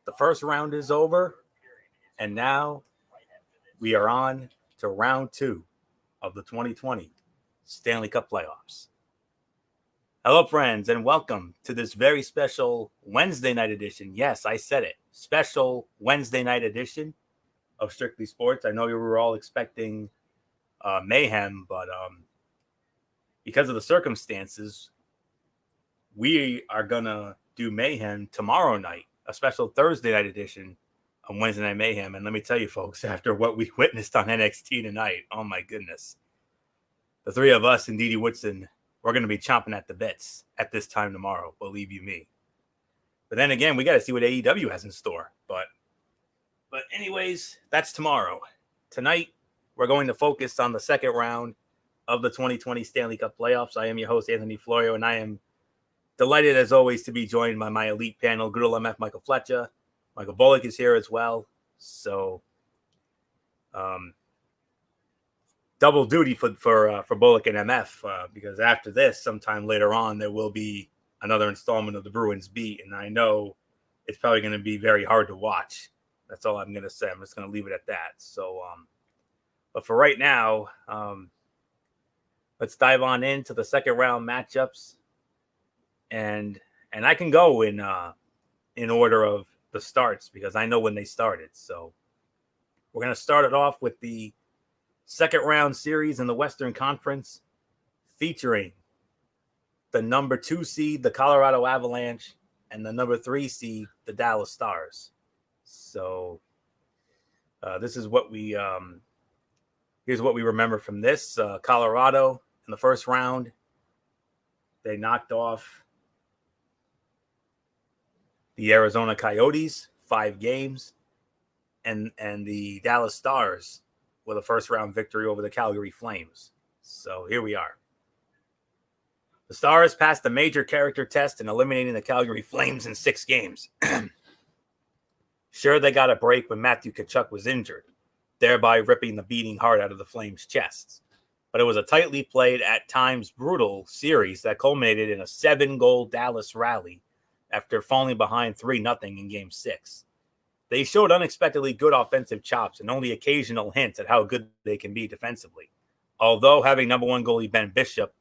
The first round is over, and now we are on to round two of the 2020 Stanley Cup playoffs. Hello, friends, and welcome to this very special Wednesday night edition. Yes, I said it. Special Wednesday night edition of Strictly Sports. I know we were all expecting mayhem, but because of the circumstances, we are going to do mayhem tomorrow night, a special Thursday night edition of Wednesday Night Mayhem. And let me tell you, folks, after what we witnessed on NXT tonight, oh my goodness. The three of us and Dee Dee Woodson, we're going to be chomping at the bits at this time tomorrow, believe you me. But then again, we got to see what AEW has in store. But anyways, that's tomorrow. Tonight, we're going to focus on the second round of the 2020 Stanley Cup playoffs. I am your host, Anthony Florio, and I am delighted, as always, to be joined by my elite panel, Griddle MF Michael Fletcher. Michael Bullock is here as well. So, double duty for Bullock and MF, because after this, sometime later on, there will be another installment of the Bruins beat, and I know it's probably going to be very hard to watch. That's all I'm going to say. I'm just going to leave it at that. So, but for right now, let's dive on into the second round matchups, and I can go in order of the starts because I know when they started. So we're going to start it off with the second round series in the Western Conference, featuring the number 2 seed, the Colorado Avalanche, and the number 3 seed, the Dallas Stars. So this is what we here's what we remember from this. Colorado in the first round, they knocked off the Arizona Coyotes 5 games, and the Dallas Stars with a first-round victory over the Calgary Flames. So here we are. The Stars passed the major character test in eliminating the Calgary Flames in 6 games. Sure, they got a break when Matthew Tkachuk was injured, thereby ripping the beating heart out of the Flames' chests. But it was a tightly played, at times brutal, series that culminated in a 7-goal Dallas rally after falling behind 3-0 in Game 6. They showed unexpectedly good offensive chops and only occasional hints at how good they can be defensively. Although having number 1 goalie Ben Bishop,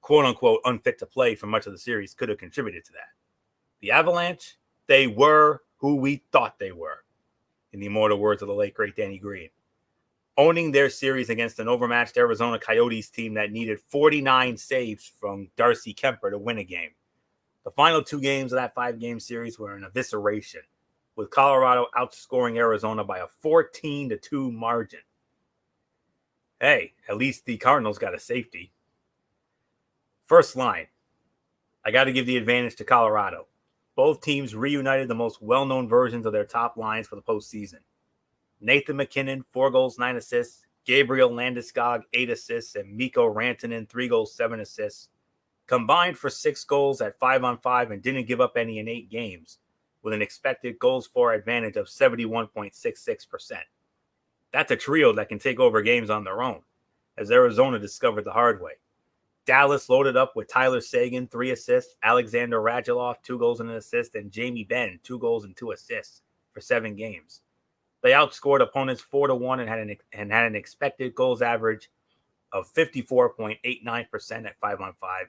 quote-unquote, unfit to play for much of the series could have contributed to that. The Avalanche, they were who we thought they were, in the immortal words of the late, great Danny Green. Owning their series against an overmatched Arizona Coyotes team that needed 49 saves from Darcy Kemper to win a game. The final 2 games of that 5-game series were an evisceration, with Colorado outscoring Arizona by a 14-2 margin. Hey, at least the Cardinals got a safety. First line, I got to give the advantage to Colorado. Both teams reunited the most well-known versions of their top lines for the postseason. Nathan MacKinnon, 4 goals, 9 assists. Gabriel Landeskog, 8 assists. And Mikko Rantanen, 3 goals, 7 assists. Combined for 6 goals at 5-on-5 and didn't give up any in 8 games, with an expected goals for advantage of 71.66%. That's a trio that can take over games on their own, as Arizona discovered the hard way. Dallas loaded up with Tyler Seguin, 3 assists, Alexander Radulov, 2 goals and an assist, and Jamie Benn, 2 goals and 2 assists for 7 games. They outscored opponents 4-1 and had an expected goals average of 54.89% at 5-on-5.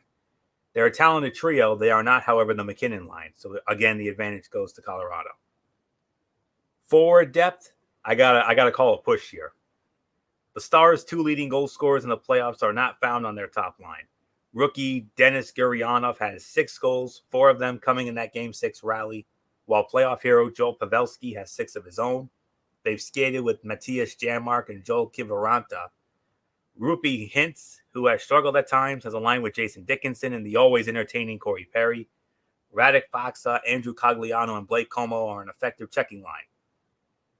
They're a talented trio. They are not, however, the McKinnon line. So, again, the advantage goes to Colorado. Forward depth, I gotta call a push here. The Stars' 2 leading goal scorers in the playoffs are not found on their top line. Rookie Denis Gurianov has 6 goals, 4 of them coming in that Game 6 rally, while playoff hero Joel Pavelski has 6 of his own. They've skated with Matthias Janmark and Joel Kiviranta. Rupi Hintz, who has struggled at times, has aligned with Jason Dickinson and the always entertaining Corey Perry. Radek Faksa, Andrew Cogliano, and Blake Como are an effective checking line.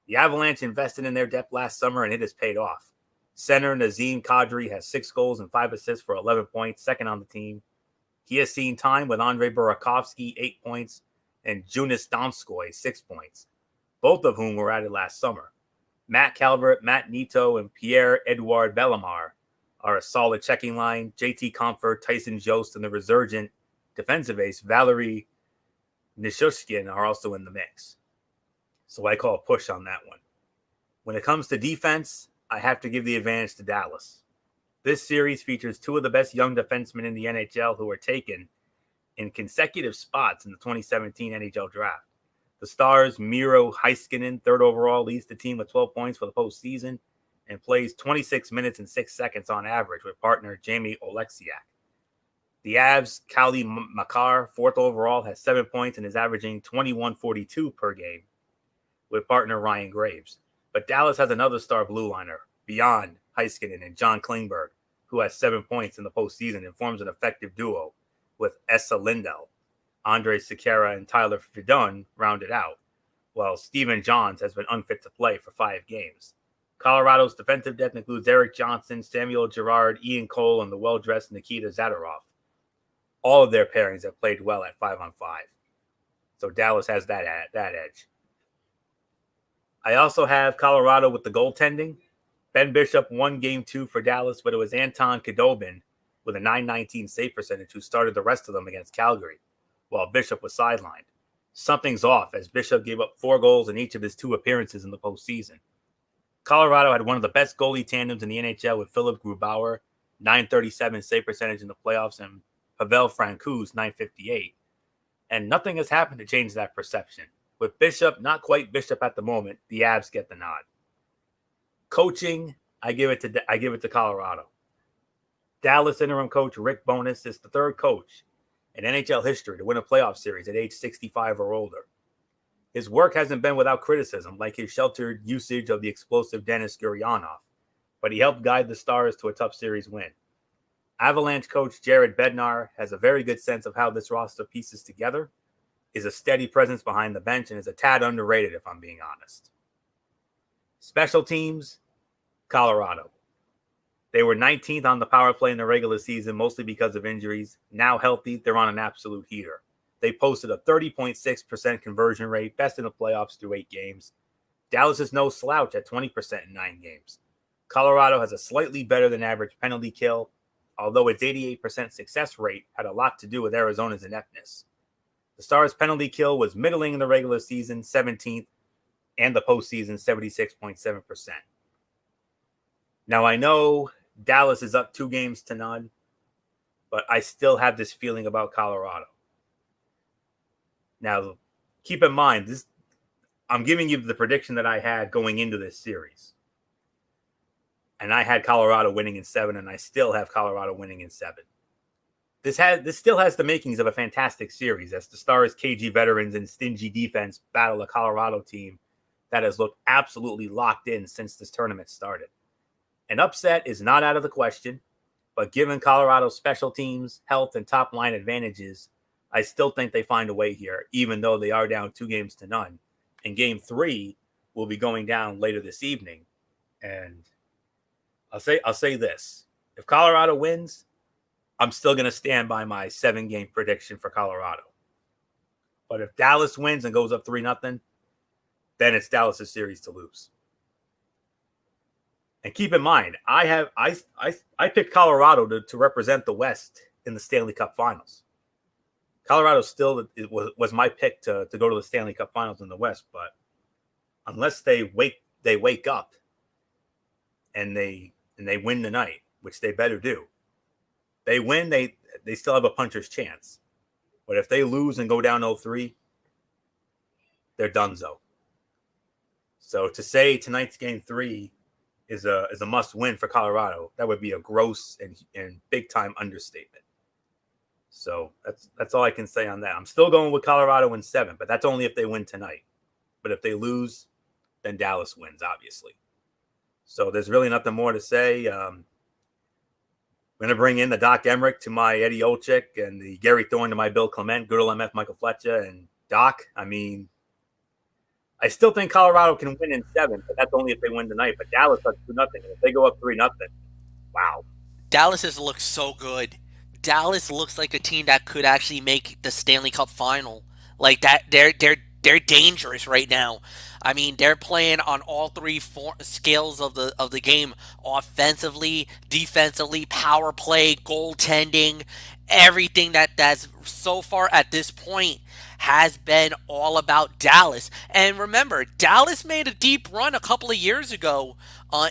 The Avalanche invested in their depth last summer, and it has paid off. Center Nazem Kadri has 6 goals and 5 assists for 11 points, second on the team. He has seen time with Andrei Burakovsky, 8 points, and Jonas Donskoy, 6 points, both of whom were added last summer. Matt Calvert, Matt Nito, and Pierre-Edouard Bellemare are a solid checking line. JT Comfort, Tyson Jost, and the resurgent defensive ace Valerie Nishushkin are also in the mix. So I call a push on that one. When it comes to defense, I have to give the advantage to Dallas. This series features two of the best young defensemen in the NHL who were taken in consecutive spots in the 2017 NHL draft. The Stars' Miro Heiskanen, third overall, leads the team with 12 points for the postseason and plays 26 minutes and 6 seconds on average with partner Jamie Oleksiak. The Avs' Kali Makar, fourth overall, has 7 points and is averaging 21.42 per game with partner Ryan Graves. But Dallas has another star blue liner beyond Heiskanen and John Klingberg, who has 7 points in the postseason and forms an effective duo with Esa Lindell. Andre Sekera and Tyler Fidon rounded out, while Steven Johns has been unfit to play for 5 games. Colorado's defensive depth includes Eric Johnson, Samuel Girard, Ian Cole, and the well-dressed Nikita Zadorov. All of their pairings have played well at 5-on-5. So Dallas has that edge. I also have Colorado with the goaltending. Ben Bishop won Game 2 for Dallas, but it was Anton Khudobin with a .919 save percentage who started the rest of them against Calgary, while Bishop was sidelined. Something's off as Bishop gave up 4 goals in each of his 2 appearances in the postseason. Colorado had one of the best goalie tandems in the NHL with Philip Grubauer, .937 save percentage in the playoffs, and Pavel Francouz, .958. And nothing has happened to change that perception. With Bishop not quite Bishop at the moment, the Avs get the nod. Coaching, I give it to Colorado. Dallas interim coach Rick Bowness is the third coach in NHL history to win a playoff series at age 65 or older. His work hasn't been without criticism, like his sheltered usage of the explosive Denis Gurianov, but he helped guide the Stars to a tough series win. Avalanche coach Jared Bednar has a very good sense of how this roster pieces together, is a steady presence behind the bench, and is a tad underrated, if I'm being honest. Special teams, Colorado. They were 19th on the power play in the regular season, mostly because of injuries. Now healthy, they're on an absolute heater. They posted a 30.6% conversion rate, best in the playoffs through 8 games. Dallas is no slouch at 20% in 9 games. Colorado has a slightly better than average penalty kill, although its 88% success rate had a lot to do with Arizona's ineptness. The Stars' penalty kill was middling in the regular season, 17th, and the postseason, 76.7%. Now, I know Dallas is up 2-0, but I still have this feeling about Colorado. Now, keep in mind, I'm giving you the prediction that I had going into this series. And I had Colorado winning in 7, and I still have Colorado winning in 7. This still has the makings of a fantastic series as the Stars' cagey veterans and stingy defense battle a Colorado team that has looked absolutely locked in since this tournament started. An upset is not out of the question, but given Colorado's special teams, health, and top-line advantages, I still think they find a way here, even though they are down 2-0. And Game 3 will be going down later this evening. And I'll say this. If Colorado wins, I'm still going to stand by my 7-game prediction for Colorado. But if Dallas wins and goes up 3-0, then it's Dallas' series to lose. And keep in mind, I picked Colorado to represent the West in the Stanley Cup Finals. Colorado still was my pick to go to the Stanley Cup Finals in the West, but unless they wake up and they win tonight, which they better do. They win, they still have a puncher's chance. But if they lose and go down 0-3, they're donezo. So to say tonight's Game 3 is a must-win for Colorado, that would be a gross and big-time understatement. So that's all I can say on that. I'm still going with Colorado in 7, but that's only if they win tonight. But if they lose, then Dallas wins, obviously. So there's really nothing more to say. I'm going to bring in the Doc Emmerich to my Eddie Olczyk and the Gary Thorne to my Bill Clement, Good old MF Michael Fletcher. And Doc, I mean, I still think Colorado can win in 7, but that's only if they win tonight. But Dallas up 2-0. And if they go up 3-0, wow. Dallas has looked so good. Dallas looks like a team that could actually make the Stanley Cup final. Like that, they're dangerous right now. I mean, they're playing on all 3 scales of the game: offensively, defensively, power play, goaltending, everything that's so far at this point has been all about Dallas. And remember, Dallas made a deep run a couple of years ago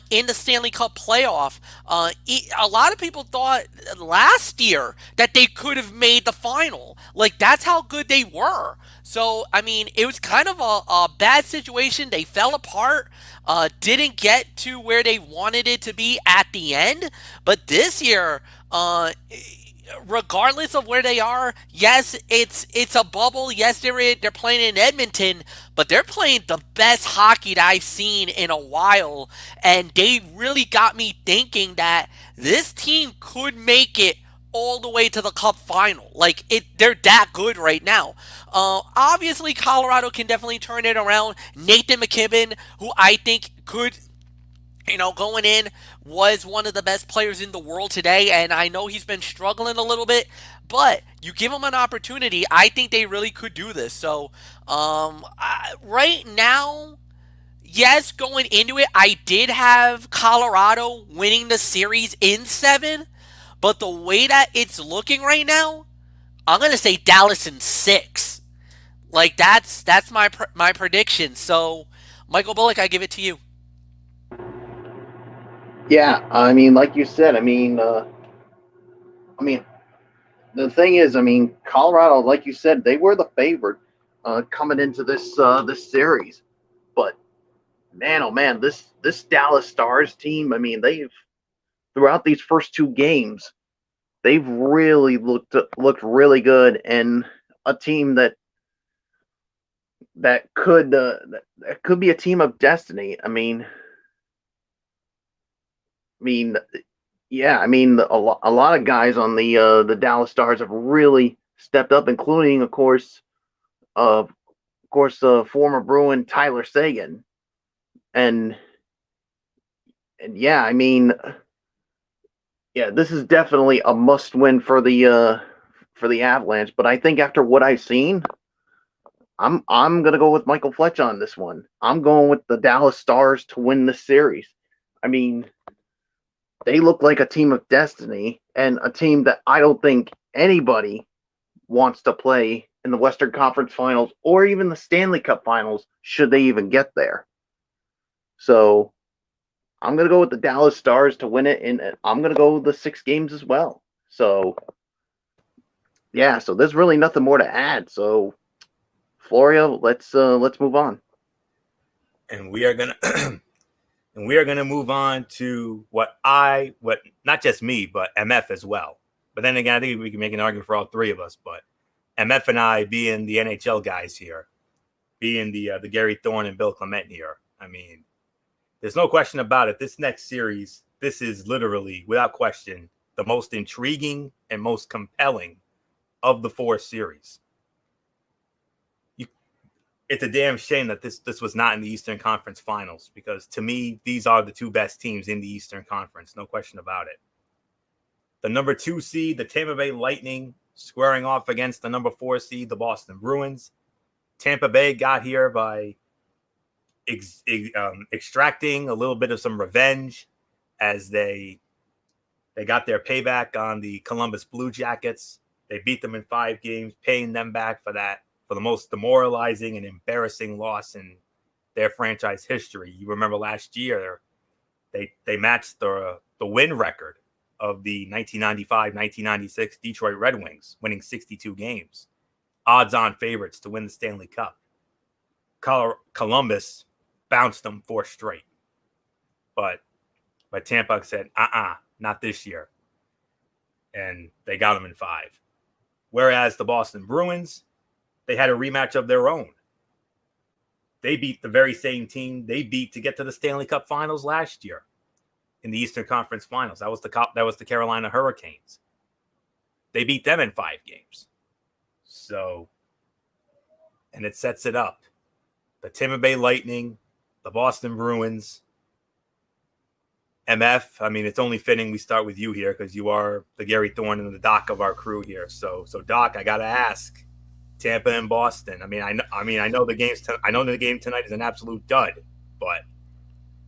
in the Stanley Cup playoff. A lot of people thought last year that they could have made the final. Like, that's how good they were. So, I mean, it was kind of a bad situation. They fell apart, didn't get to where they wanted it to be at the end. But this year, regardless of where they are, yes, it's a bubble. Yes, they're playing in Edmonton, but they're playing the best hockey that I've seen in a while, and they really got me thinking that this team could make it all the way to the cup final. Like, they're that good right now. Obviously, Colorado can definitely turn it around. Nathan McKibben, who I think could, going in, was one of the best players in the world today, and I know he's been struggling a little bit, but you give him an opportunity, I think they really could do this. So, right now, yes, going into it, I did have Colorado winning the series in 7, but the way that it's looking right now, I'm gonna say Dallas in 6. Like, that's my prediction. So, Michael Bullock, I give it to you. Yeah, I mean, like you said, I mean, the thing is, I mean, Colorado, like you said, they were the favorite coming into this series. But man, oh man, this Dallas Stars team, I mean, they've throughout these first two games, they've really looked really good, and a team that could be a team of destiny. I mean, yeah, I mean, a lot of guys on the Dallas Stars have really stepped up, including, former Bruin Tyler Seguin, and yeah, I mean, yeah, this is definitely a must win for the Avalanche. But I think after what I've seen, I'm gonna go with Michael Fletch on this one. I'm going with the Dallas Stars to win this series. I mean, they look like a team of destiny and a team that I don't think anybody wants to play in the Western Conference Finals or even the Stanley Cup Finals should they even get there. So I'm going to go with the Dallas Stars to win it, and I'm going to go with the 6 games as well. So, yeah, so there's really nothing more to add. So, Florio, let's move on. And we are gonna and we are gonna move on to what not just me, but MF as well. But then again, I think we can make an argument for all three of us. But MF and I, being the NHL guys here, being the Gary Thorne and Bill Clement here, I mean, there's no question about it. This next series, this is literally, without question, the most intriguing and most compelling of the 4 series. It's a damn shame that this was not in the Eastern Conference Finals, because to me, these are the 2 best teams in the Eastern Conference. No question about it. The number 2 seed, the Tampa Bay Lightning, squaring off against the number 4 seed, the Boston Bruins. Tampa Bay got here by extracting a little bit of some revenge as they got their payback on the Columbus Blue Jackets. They beat them in 5 games, paying them back for the most demoralizing and embarrassing loss in their franchise history. You remember last year, they matched the win record of the 1995-1996 Detroit Red Wings, winning 62 games. Odds-on favorites to win the Stanley Cup. Columbus bounced them 4 straight. But Tampa said, not this year. And they got them in 5. Whereas the Boston Bruins, they had a rematch of their own. They beat the very same team they beat to get to the Stanley Cup Finals last year in the Eastern Conference Finals. That was the Carolina Hurricanes. They beat them in 5 games. So, and it sets it up. The Tampa Bay Lightning, the Boston Bruins, MF. I mean, it's only fitting we start with you here because you are the Gary Thorne and the Doc of our crew here. So Doc, I gotta ask, Tampa and Boston. I know the game tonight is an absolute dud, but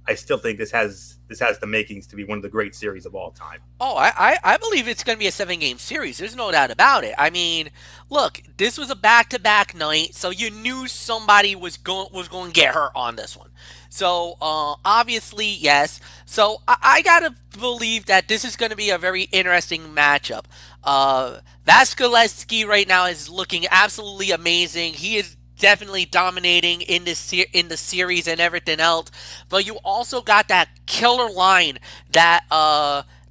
I still think this has the makings to be one of the great series of all time. Oh, I believe it's going to be a 7-game series. There's no doubt about it. I mean, look, this was a back-to-back night, so you knew somebody was going to get hurt on this one. So obviously, yes. So I gotta believe that this is going to be a very interesting matchup. Vasilevsky right now is looking absolutely amazing. He is definitely dominating in the series and everything else. But you also got that killer line that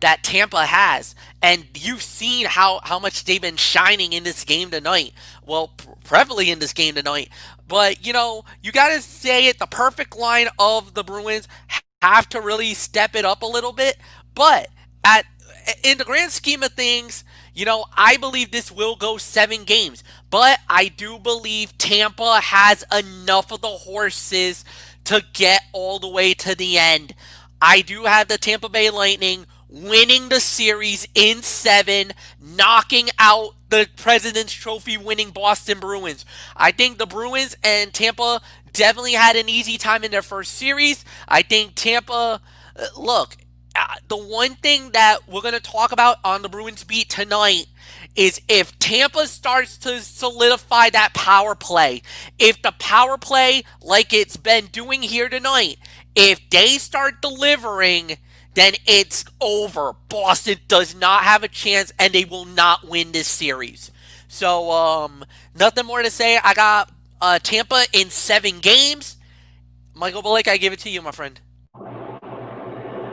that Tampa has, and you've seen how much they've been shining in this game tonight. Well, prevalently in this game tonight. But you gotta say it. The perfect line of the Bruins have to really step it up a little bit. But in the grand scheme of things, I believe this will go 7 games, but I do believe Tampa has enough of the horses to get all the way to the end. I do have the Tampa Bay Lightning winning the series in 7, knocking out the President's Trophy winning Boston Bruins. I think the Bruins and Tampa definitely had an easy time in their first series. I think Tampa, look, the one thing that we're going to talk about on the Bruins beat tonight is if Tampa starts to solidify that power play, if the power play, like it's been doing here tonight, if they start delivering, then it's over. Boston does not have a chance, and they will not win this series. So, nothing more to say. I got Tampa in 7 games. Michael Blake, I give it to you, my friend.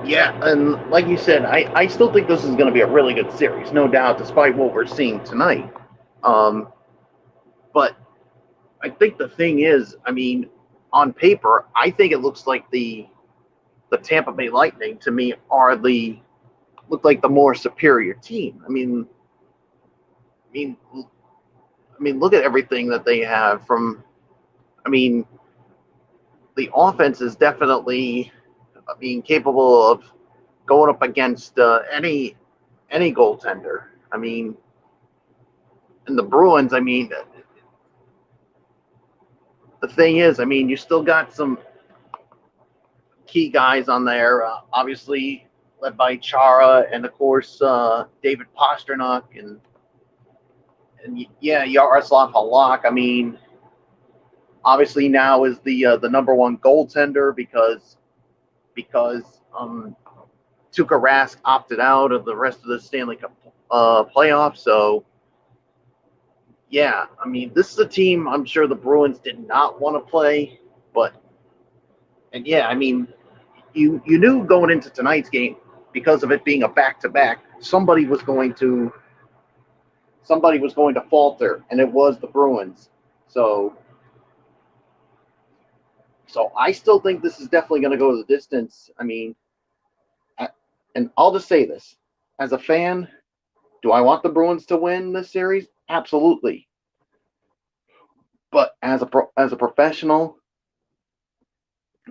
Yeah, and like you said, I still think this is going to be a really good series, no doubt, despite what we're seeing tonight. But I think the thing is, I mean, on paper, I think it looks like the Tampa Bay Lightning to me look like the more superior team. I mean, look at everything that they have from. I mean, the offense is definitely, capable of going up against any goaltender. I mean, and the Bruins. I mean, the thing is, I mean, you still got some key guys on there. Obviously, led by Chara, and of course David Pastrnak, and yeah, Yaroslav Halak. I mean, obviously now is the number one goaltender because Tuukka Rask opted out of the rest of the Stanley Cup playoffs. So yeah, I mean, this is a team I'm sure the Bruins did not want to play, and yeah, I mean, you knew going into tonight's game, because of it being a back-to-back, somebody was going to falter, and it was the Bruins. So I still think this is definitely going to go to the distance. I mean, and I'll just say this. As a fan, do I want the Bruins to win this series? Absolutely. But as a professional,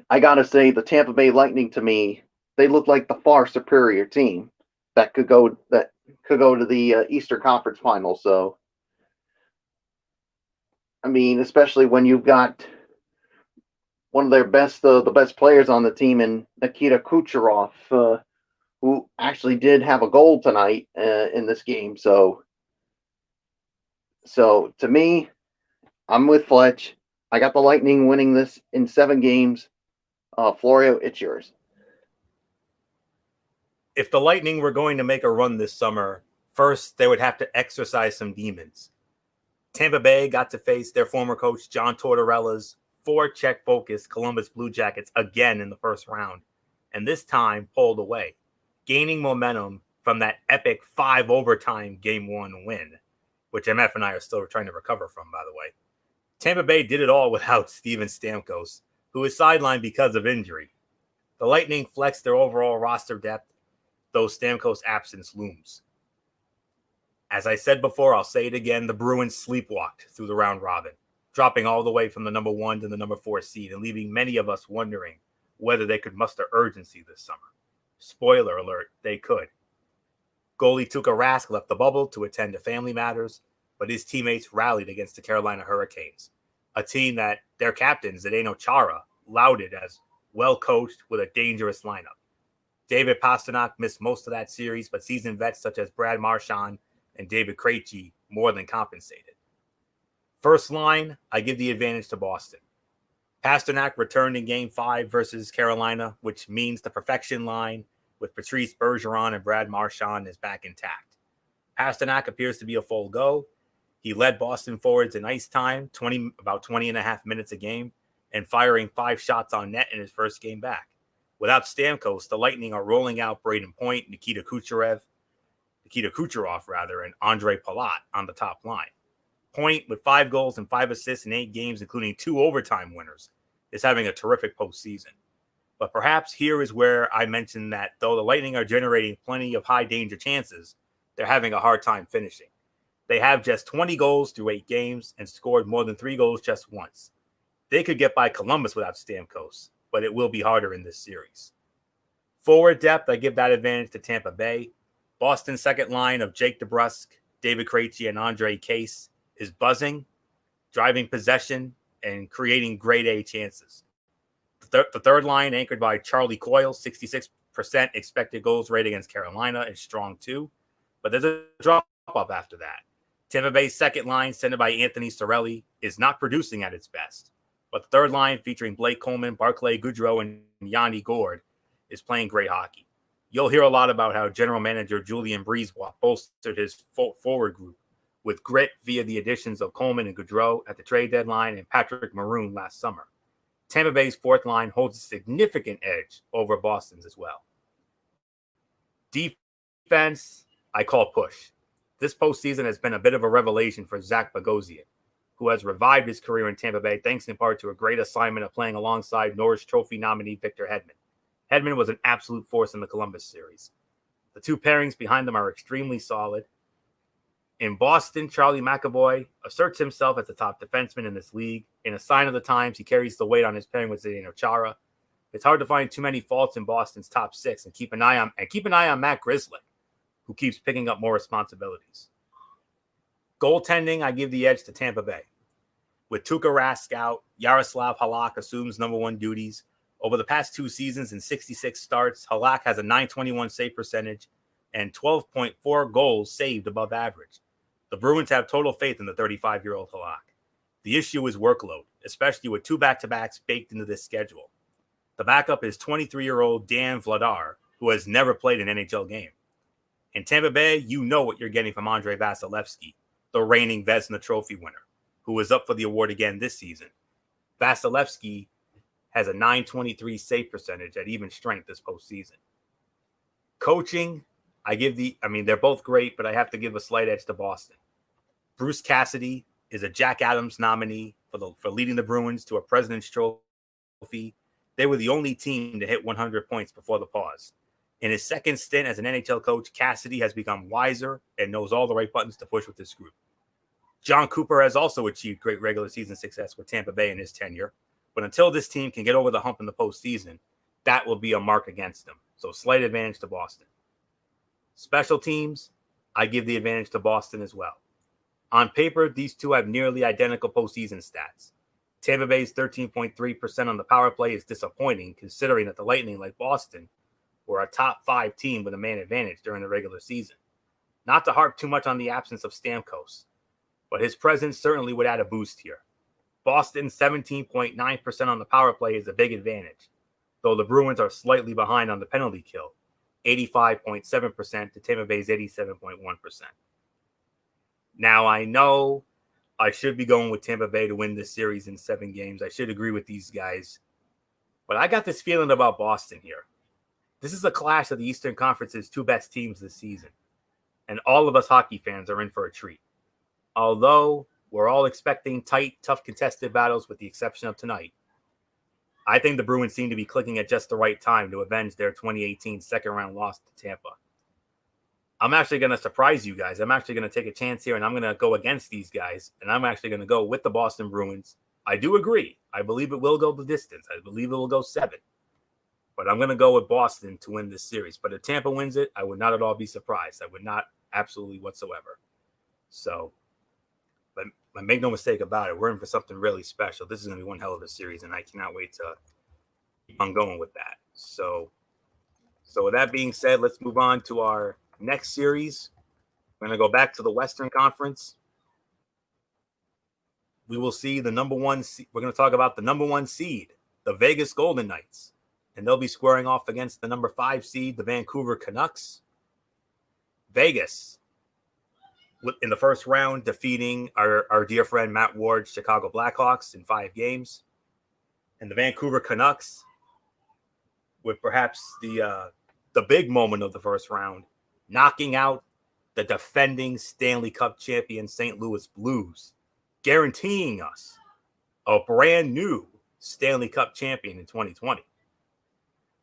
I got to say the Tampa Bay Lightning, to me, they look like the far superior team that could go to the Eastern Conference Finals. So, I mean, especially when you've got one of their the best players on the team in Nikita Kucherov, who actually did have a goal tonight in this game. So to me, I'm with Fletch. I got the Lightning winning this in 7 games. Florio, it's yours. If the Lightning were going to make a run this summer, first they would have to exercise some demons. Tampa Bay got to face their former coach John Tortorella's forecheck-focused Columbus Blue Jackets again in the first round, and this time pulled away, gaining momentum from that epic 5-overtime Game 1 win, which MF and I are still trying to recover from, by the way. Tampa Bay did it all without Steven Stamkos, who was sidelined because of injury. The Lightning flexed their overall roster depth, though Stamkos' absence looms. As I said before, I'll say it again, the Bruins sleepwalked through the round robin, dropping all the way from the number 1 to the number 4 seed and leaving many of us wondering whether they could muster urgency this summer. Spoiler alert, they could. Goalie Tuukka Rask left the bubble to attend to family matters, but his teammates rallied against the Carolina Hurricanes, a team that their captain, Zdeno Chara, lauded as well coached with a dangerous lineup. David Pastrnak missed most of that series, but seasoned vets such as Brad Marchand and David Krejci more than compensated. First line, I give the advantage to Boston. Pastrnak returned in Game 5 versus Carolina, which means the perfection line with Patrice Bergeron and Brad Marchand is back intact. Pastrnak appears to be a full go. He led Boston forwards in ice time, about 20 and a half minutes a game, and firing 5 shots on net in his first game back. Without Stamkos, the Lightning are rolling out Braden Point, Nikita Kucherov, and Andre Palat on the top line. Point, with 5 goals and 5 assists in 8 games, including 2 overtime winners, is having a terrific postseason. But perhaps here is where I mentioned that though the Lightning are generating plenty of high danger chances, they're having a hard time finishing. They have just 20 goals through 8 games and scored more than 3 goals just once. They could get by Columbus without Stamkos, but it will be harder in this series. Forward depth, I give that advantage to Tampa Bay. Boston's second line of Jake DeBrusk, David Krejci, and Andre Case is buzzing, driving possession, and creating grade A chances. The third line, anchored by Charlie Coyle, 66% expected goals rate against Carolina, is strong too. But there's a drop-off after that. Tampa Bay's second line, centered by Anthony Cirelli, is not producing at its best. But the third line, featuring Blake Coleman, Barclay Goodrow, and Yanni Gourde, is playing great hockey. You'll hear a lot about how general manager Julien Brisebois bolstered his forward group with grit via the additions of Coleman and Goodrow at the trade deadline and Patrick Maroon last summer. Tampa Bay's fourth line holds a significant edge over Boston's as well. Defense, I call push. This postseason has been a bit of a revelation for Zach Bogosian, who has revived his career in Tampa Bay thanks in part to a great assignment of playing alongside Norris Trophy nominee Victor Hedman. Hedman was an absolute force in the Columbus series. The 2 pairings behind them are extremely solid. In Boston, Charlie McAvoy asserts himself as the top defenseman in this league. In a sign of the times, he carries the weight on his pairing with Zdeno Chara. It's hard to find too many faults in Boston's top 6 and keep an eye on Matt Grzelcyk, who keeps picking up more responsibilities. Goaltending, I give the edge to Tampa Bay. With Tuukka Rask out, Yaroslav Halak assumes number 1 duties. Over the past 2 seasons and 66 starts, Halak has a .921 save percentage and 12.4 goals saved above average. The Bruins have total faith in the 35-year-old Halak. The issue is workload, especially with 2 back-to-backs baked into this schedule. The backup is 23-year-old Dan Vladar, who has never played an NHL game. In Tampa Bay, you know what you're getting from Andrei Vasilevskiy, the reigning Vezina Trophy winner, who is up for the award again this season. Vasilevskiy has a .923 save percentage at even strength this postseason. Coaching, they're both great, but I have to give a slight edge to Boston. Bruce Cassidy is a Jack Adams nominee for leading the Bruins to a President's Trophy. They were the only team to hit 100 points before the pause. In his second stint as an NHL coach, Cassidy has become wiser and knows all the right buttons to push with this group. John Cooper has also achieved great regular season success with Tampa Bay in his tenure, but until this team can get over the hump in the postseason, that will be a mark against them. So slight advantage to Boston. Special teams, I give the advantage to Boston as well. On paper, these two have nearly identical postseason stats. Tampa Bay's 13.3% on the power play is disappointing, considering that the Lightning, like Boston, were a top 5 team with a man advantage during the regular season. Not to harp too much on the absence of Stamkos, but his presence certainly would add a boost here. Boston's 17.9% on the power play is a big advantage, though the Bruins are slightly behind on the penalty kill, 85.7% to Tampa Bay's 87.1%. Now, I know I should be going with Tampa Bay to win this series in 7 games. I should agree with these guys. But I got this feeling about Boston here. This is a clash of the Eastern Conference's 2 best teams this season. And all of us hockey fans are in for a treat. Although we're all expecting tight, tough contested battles with the exception of tonight, I think the Bruins seem to be clicking at just the right time to avenge their 2018 second-round loss to Tampa. I'm actually going to surprise you guys. I'm actually going to take a chance here, and I'm going to go against these guys, and I'm actually going to go with the Boston Bruins. I do agree. I believe it will go the distance. I believe it will go 7. But I'm going to go with Boston to win this series. But if Tampa wins it, I would not at all be surprised. I would not, absolutely whatsoever. So, but make no mistake about it. We're in for something really special. This is going to be one hell of a series, and I cannot wait to on going with that. So with that being said, let's move on to our next series. We're going to go back to the Western Conference. We will see the number one. We're going to talk about the number one seed, the Vegas Golden Knights, and they'll be squaring off against the number 5 seed, the Vancouver Canucks. Vegas, in the first round, defeating our dear friend Matt Ward's Chicago Blackhawks in 5 games, and the Vancouver Canucks, with perhaps the big moment of the first round, knocking out the defending Stanley Cup champion St. Louis Blues, guaranteeing us a brand new Stanley Cup champion in 2020.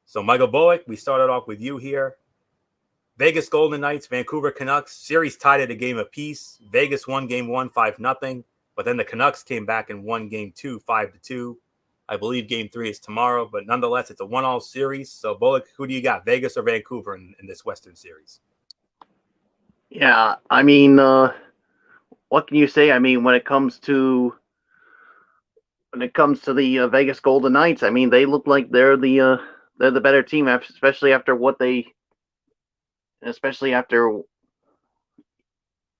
So, Michael Bullock, we started off with you here. Vegas Golden Knights, Vancouver Canucks, series tied at a game apiece. Vegas won game 1, 5-0, but then the Canucks came back and won game 2, 5-2. I believe game 3 is tomorrow, but nonetheless, it's a 1-all series. So, Bullock, who do you got, Vegas or Vancouver in this Western series? Yeah, I mean, what can you say? I mean, when it comes to the Vegas Golden Knights, I mean, they look like they're the better team, especially after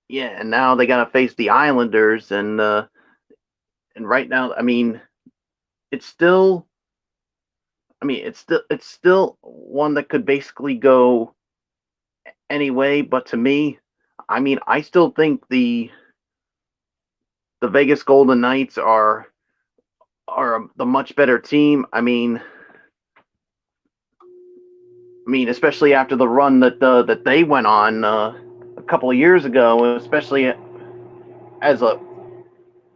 and now they got to face the Islanders, and right now, I mean, it's still one that could basically go anyway. But to me, I mean, I still think the Vegas Golden Knights are the much better team. I mean, especially after the run that they went on a couple of years ago, especially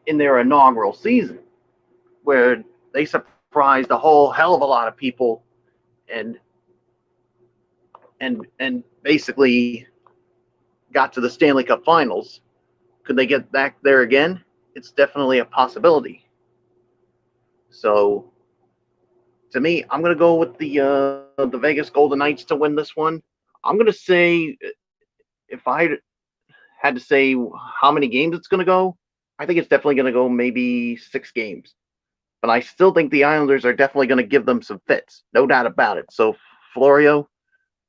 in their inaugural season, where they surprised a whole hell of a lot of people, and basically got to the Stanley Cup Finals. Could they get back there again? It's definitely a possibility. So, to me, I'm going to go with the Vegas Golden Knights to win this one. I'm going to say, if I had to say how many games it's going to go, I think it's definitely going to go maybe 6 games. But I still think the Islanders are definitely going to give them some fits. No doubt about it. So, Florio,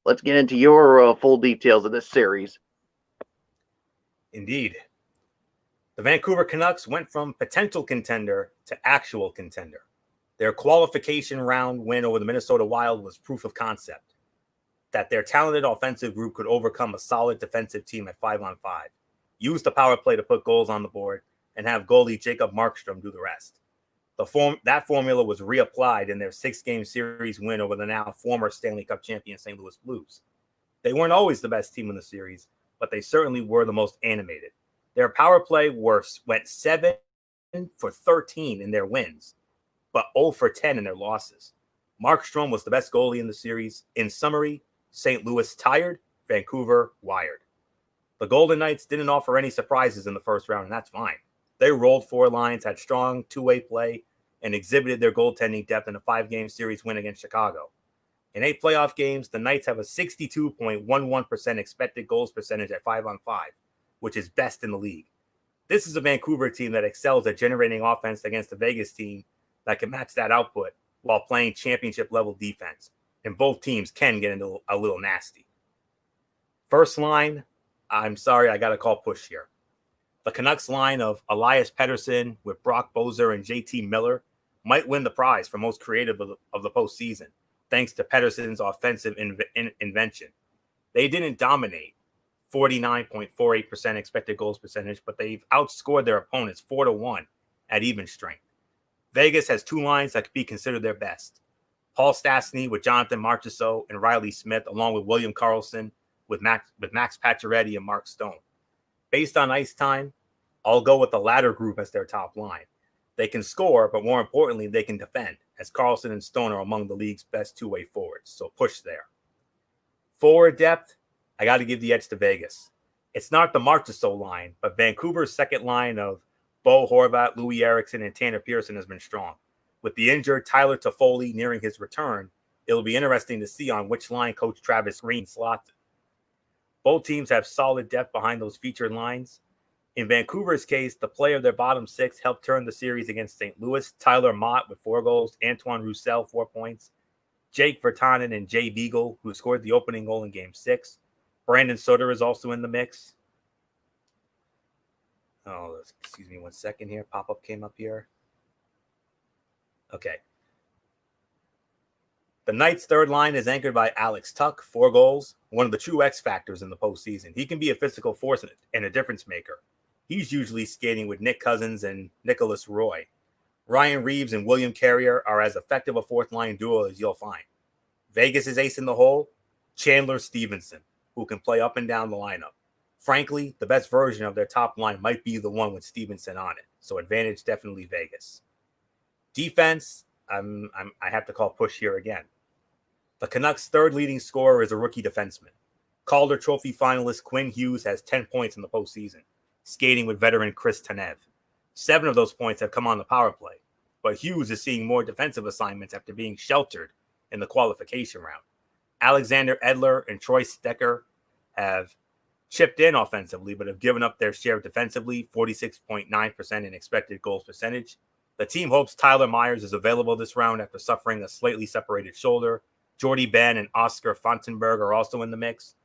let's get into your full details of this series. Indeed. The Vancouver Canucks went from potential contender to actual contender. Their qualification round win over the Minnesota Wild was proof of concept that their talented offensive group could overcome a solid defensive team at 5-on-5, use the power play to put goals on the board, and have goalie Jacob Markstrom do the rest. That formula was reapplied in their 6-game series win over the now former Stanley Cup champion St. Louis Blues. They weren't always the best team in the series, but they certainly were the most animated. Their power play went 7 for 13 in their wins, but 0 for 10 in their losses. Markstrom was the best goalie in the series. In summary, St. Louis tired, Vancouver wired. The Golden Knights didn't offer any surprises in the first round, and that's fine. They rolled 4 lines, had strong two-way play, and exhibited their goaltending depth in a 5-game series win against Chicago. In 8 playoff games, the Knights have a 62.11% expected goals percentage at 5-on-5, which is best in the league. This is a Vancouver team that excels at generating offense against a Vegas team that can match that output while playing championship-level defense, and both teams can get into a little nasty. First line, I'm sorry, I got to call push here. The Canucks line of Elias Pettersson with Brock Boeser and JT Miller might win the prize for most creative of the postseason, thanks to Pettersson's offensive invention. They didn't dominate 49.48% expected goals percentage, but they've outscored their opponents 4-1 at even strength. Vegas has 2 lines that could be considered their best. Paul Stastny with Jonathan Marchessault and Riley Smith, along with William Karlsson with Max Pacioretty and Mark Stone. Based on ice time, I'll go with the latter group as their top line. They can score, but more importantly, they can defend, as Karlsson and Stone are among the league's best two-way forwards, so push there. Forward depth, I got to give the edge to Vegas. It's not the Marchessault line, but Vancouver's second line of Bo Horvat, Louis Eriksson, and Tanner Pearson has been strong. With the injured Tyler Toffoli nearing his return, it'll be interesting to see on which line Coach Travis Green slots it. Both teams have solid depth behind those featured lines. In Vancouver's case, the play of their bottom six helped turn the series against St. Louis. Tyler Mott with 4 goals, Antoine Roussel 4 points, Jake Virtanen and Jay Beagle, who scored the opening goal in Game 6. Brandon Sutter is also in the mix. Oh, excuse me 1 second here. Pop-up came up here. Okay. The Knights' third line is anchored by Alex Tuch, 4 goals, one of the true X factors in the postseason. He can be a physical force and a difference maker. He's usually skating with Nick Cousins and Nicholas Roy. Ryan Reeves and William Carrier are as effective a fourth-line duo as you'll find. Vegas' ace in the hole, Chandler Stevenson, who can play up and down the lineup. Frankly, the best version of their top line might be the one with Stevenson on it, so advantage definitely Vegas. Defense, I have to call push here again. The Canucks' third leading scorer is a rookie defenseman. Calder Trophy finalist Quinn Hughes has 10 points in the postseason, skating with veteran Chris Tanev. 7 of those points have come on the power play, but Hughes is seeing more defensive assignments after being sheltered in the qualification round. Alexander Edler and Troy Stecher have chipped in offensively, but have given up their share defensively, 46.9% in expected goals percentage. The team hopes Tyler Myers is available this round after suffering a slightly separated shoulder. Jordy Ben and Oscar Fontenberg are also in the mix.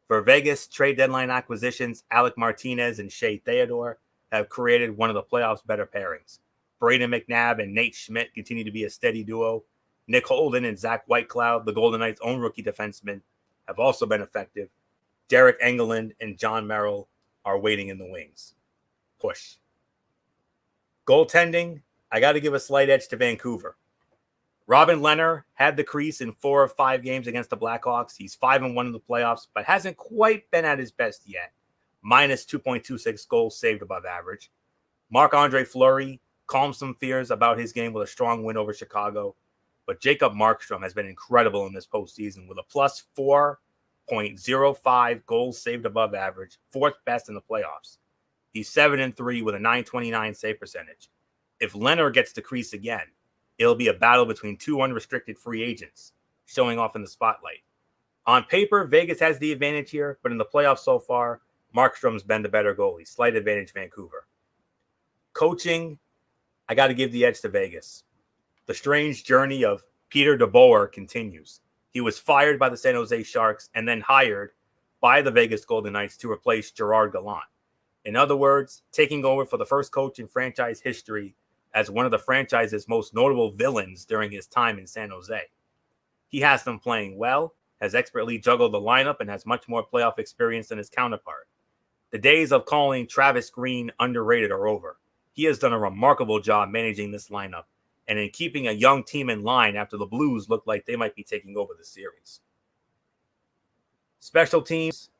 For Vegas, trade deadline acquisitions, Alec Martinez and Shea Theodore have created one of the playoffs' better pairings. Braden McNabb and Nate Schmidt continue to be a steady duo. Nick Holden and Zach Whitecloud, the Golden Knights' own rookie defensemen, have also been effective. Derek Engelland and John Merrill are waiting in the wings. Push. Goaltending, I got to give a slight edge to Vancouver. Robin Lehner had the crease in 4 of 5 games against the Blackhawks. He's 5-1 in the playoffs, but hasn't quite been at his best yet. Minus 2.26 goals saved above average. Marc-Andre Fleury calmed some fears about his game with a strong win over Chicago. But Jacob Markstrom has been incredible in this postseason with a plus 4.05 goals saved above average, 4th best in the playoffs. He's 7-3 with a .929 save percentage. If Lehner gets the crease again, it'll be a battle between 2 unrestricted free agents showing off in the spotlight. On paper, Vegas has the advantage here, but in the playoffs so far, Markstrom's been the better goalie. Slight advantage Vancouver. Coaching, I got to give the edge to Vegas. The strange journey of Peter DeBoer continues. He was fired by the San Jose Sharks and then hired by the Vegas Golden Knights to replace Gerard Gallant. In other words, taking over for the first coach in franchise history as one of the franchise's most notable villains during his time in San Jose. He has them playing well, has expertly juggled the lineup, and has much more playoff experience than his counterpart. The days of calling Travis Green underrated are over. He has done a remarkable job managing this lineup and in keeping a young team in line after the Blues looked like they might be taking over the series. Special teams,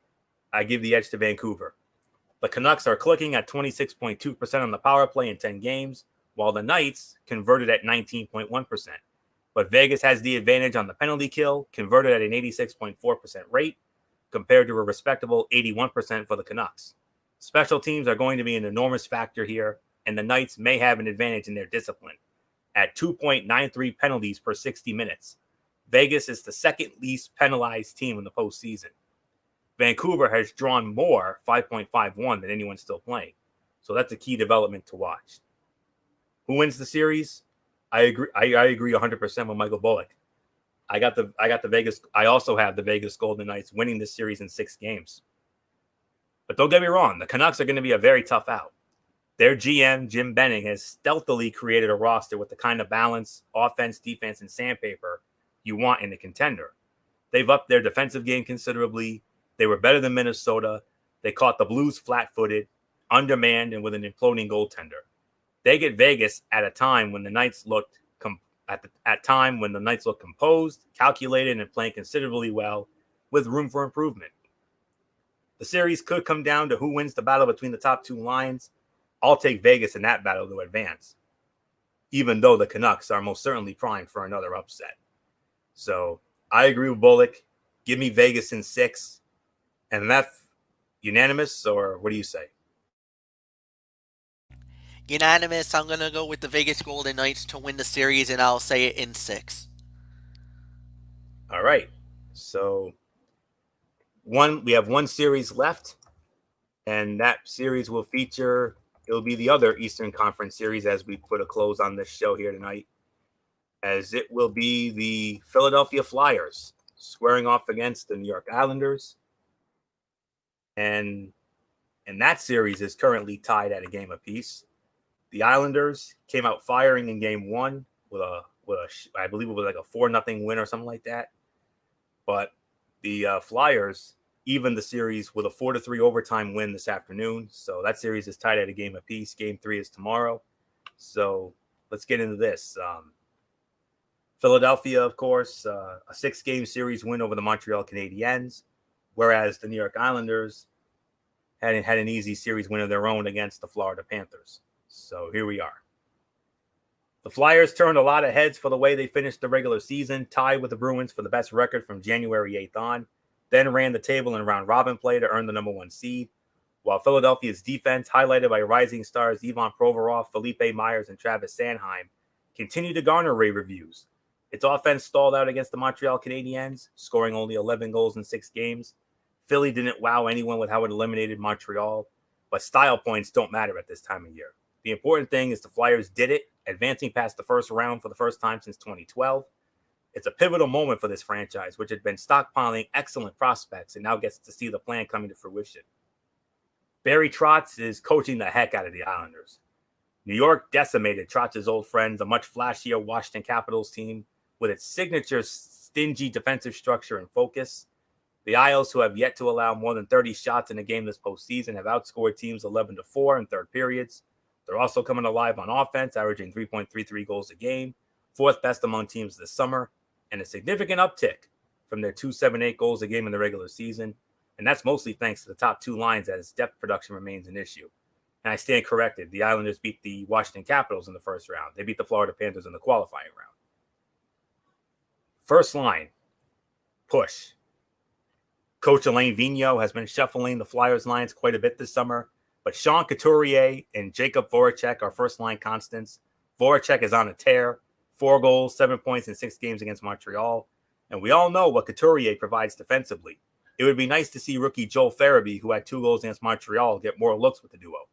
I give the edge to Vancouver. The Canucks are clicking at 26.2% on the power play in 10 games, while the Knights converted at 19.1%. But Vegas has the advantage on the penalty kill, converted at an 86.4% rate, compared to a respectable 81% for the Canucks. Special teams are going to be an enormous factor here, and the Knights may have an advantage in their discipline. At 2.93 penalties per 60 minutes, Vegas is the second least penalized team in the postseason. Vancouver has drawn more, 5.51, than anyone still playing. So that's a key development to watch. Who wins the series? I agree 100% with Michael Bullock. I also have the Vegas Golden Knights winning this series in 6 games. But don't get me wrong, the Canucks are going to be a very tough out. Their GM, Jim Benning, has stealthily created a roster with the kind of balance, offense, defense, and sandpaper you want in a contender. They've upped their defensive game considerably. They were better than Minnesota. They caught the Blues flat-footed, undermanned, and with an imploding goaltender. They get Vegas at a time when the Knights looked composed, calculated, and playing considerably well, with room for improvement. The series could come down to who wins the battle between the top 2 lines. I'll take Vegas in that battle to advance, even though the Canucks are most certainly primed for another upset. So I agree with Bullock. Give me Vegas in 6. And that's unanimous, or what do you say? Unanimous. I'm going to go with the Vegas Golden Knights to win the series, and I'll say it in 6. All right. So we have one series left, And that series will feature, it'll be the other Eastern Conference series as we put a close on this show here tonight, as it will be the Philadelphia Flyers squaring off against the New York Islanders. And that series is currently tied at a game apiece. The Islanders came out firing in game one with a I believe it was like a 4-0 win or something like that. But the Flyers evened the series with a 4-3 overtime win this afternoon. So that series is tied at a game apiece. Game 3 is tomorrow. So let's get into this. Philadelphia, of course, a 6-game series win over the Montreal Canadiens, whereas the New York Islanders had an easy series win of their own against the Florida Panthers. So here we are. The Flyers turned a lot of heads for the way they finished the regular season, tied with the Bruins for the best record from January 8th on, then ran the table in round-robin play to earn the number 1 seed, while Philadelphia's defense, highlighted by rising stars Ivan Provorov, Felipe Myers, and Travis Sanheim, continued to garner rave reviews. Its offense stalled out against the Montreal Canadiens, scoring only 11 goals in 6 games. Philly didn't wow anyone with how it eliminated Montreal, but style points don't matter at this time of year. The important thing is the Flyers did it, advancing past the first round for the first time since 2012. It's a pivotal moment for this franchise, which had been stockpiling excellent prospects and now gets to see the plan coming to fruition. Barry Trotz is coaching the heck out of the Islanders. New York decimated Trotz's old friends, a much flashier Washington Capitals team with its signature stingy defensive structure and focus. The Isles, who have yet to allow more than 30 shots in a game this postseason, have outscored teams 11-4 in third periods. They're also coming alive on offense, averaging 3.33 goals a game, 4th best among teams this summer, and a significant uptick from their 2.78 goals a game in the regular season. And that's mostly thanks to the top 2 lines, as depth production remains an issue. And I stand corrected. The Islanders beat the Washington Capitals in the first round. They beat the Florida Panthers in the qualifying round. First line, push. Coach Alain Vigneault has been shuffling the Flyers lines quite a bit this summer, but Sean Couturier and Jacob Voracek are first-line constants. Voracek is on a tear, 4 goals, 7 points in 6 games against Montreal, and we all know what Couturier provides defensively. It would be nice to see rookie Joel Farabee, who had 2 goals against Montreal, get more looks with the duo.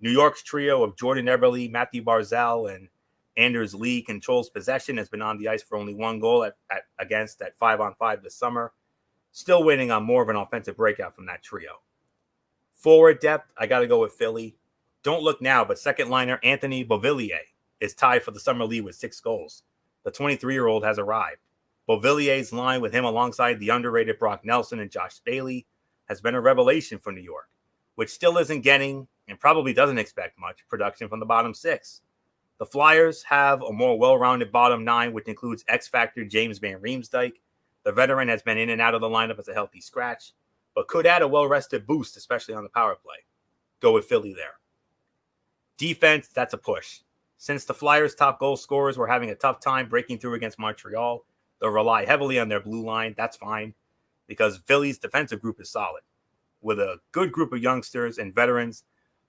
New York's trio of Jordan Eberle, Matthew Barzal, and Anders Lee controls possession, has been on the ice for only 1 goal against at 5-on-5 this summer. Still waiting on more of an offensive breakout from that trio. Forward depth, I got to go with Philly. Don't look now, but second liner Anthony Beauvillier is tied for the summer lead with 6 goals. The 23-year-old has arrived. Beauvillier's line with him alongside the underrated Brock Nelson and Josh Bailey has been a revelation for New York, which still isn't getting, and probably doesn't expect much, production from the bottom 6. The Flyers have a more well-rounded bottom 9, which includes X-Factor James Van Riemsdyk. The veteran has been in and out of the lineup as a healthy scratch, but could add a well-rested boost, especially on the power play. Go with Philly there. Defense, that's a push. Since the Flyers' top goal scorers were having a tough time breaking through against Montreal, they'll rely heavily on their blue line. That's fine, because Philly's defensive group is solid, with a good group of youngsters and veterans,